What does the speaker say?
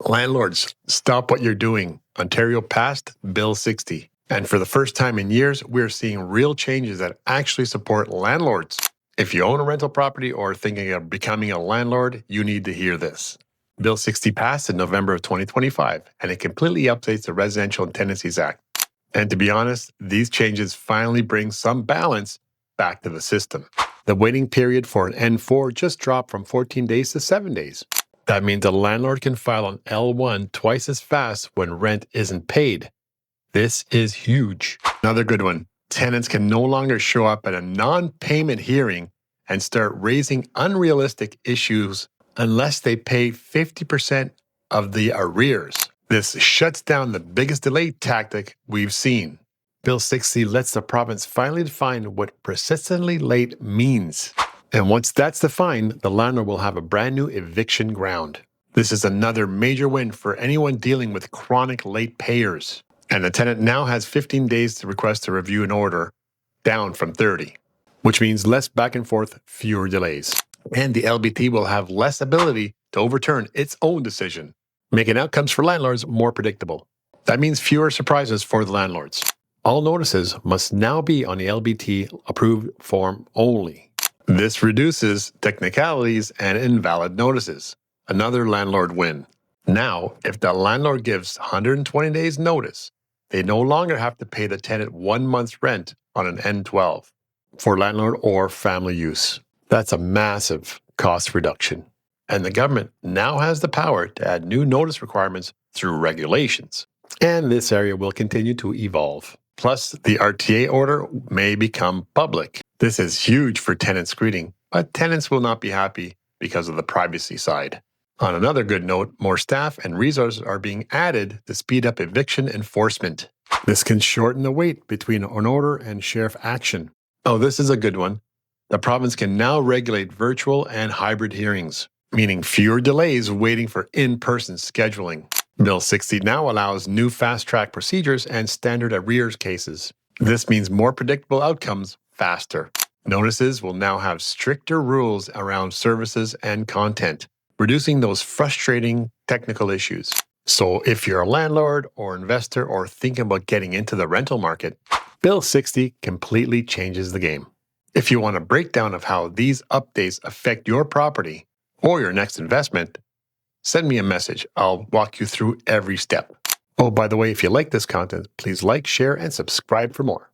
Landlords, stop what you're doing. Ontario passed Bill 60. And for the first time in years, we're seeing real changes that actually support landlords. If you own a rental property or are thinking of becoming a landlord, you need to hear this. Bill 60 passed in November of 2025, and it completely updates the Residential and Tenancies Act. And to be honest, these changes finally bring some balance back to the system. The waiting period for an N4 just dropped from 14 days to 7 days. That means a landlord can file an L1 twice as fast when rent isn't paid. This is huge. Another good one. Tenants can no longer show up at a non-payment hearing and start raising unrealistic issues unless they pay 50% of the arrears. This shuts down the biggest delay tactic we've seen. Bill 60 lets the province finally define what persistently late means. And once that's defined, the landlord will have a brand new eviction ground. This is another major win for anyone dealing with chronic late payers. And the tenant now has 15 days to request a review and order, down from 30, which means less back and forth, fewer delays. And the LBT will have less ability to overturn its own decision, making outcomes for landlords more predictable. That means fewer surprises for the landlords. All notices must now be on the LBT approved form only. This reduces technicalities and invalid notices. Another landlord win. Now, if the landlord gives 120 days notice, they no longer have to pay the tenant 1 month's rent on an N12 for landlord or family use. That's a massive cost reduction. And the government now has the power to add new notice requirements through regulations. And this area will continue to evolve. Plus, the RTA order may become public. This is huge for tenant screening, but tenants will not be happy because of the privacy side. On another good note, more staff and resources are being added to speed up eviction enforcement. This can shorten the wait between an order and sheriff action. Oh, this is a good one. The province can now regulate virtual and hybrid hearings, meaning fewer delays waiting for in-person scheduling. Bill 60 now allows new fast-track procedures and standard arrears cases. This means more predictable outcomes faster. Notices will now have stricter rules around services and content, reducing those frustrating technical issues. So if you're a landlord or investor or thinking about getting into the rental market, Bill 60 completely changes the game. If you want a breakdown of how these updates affect your property or your next investment, send me a message. I'll walk you through every step. Oh, by the way, if you like this content, please like, share, and subscribe for more.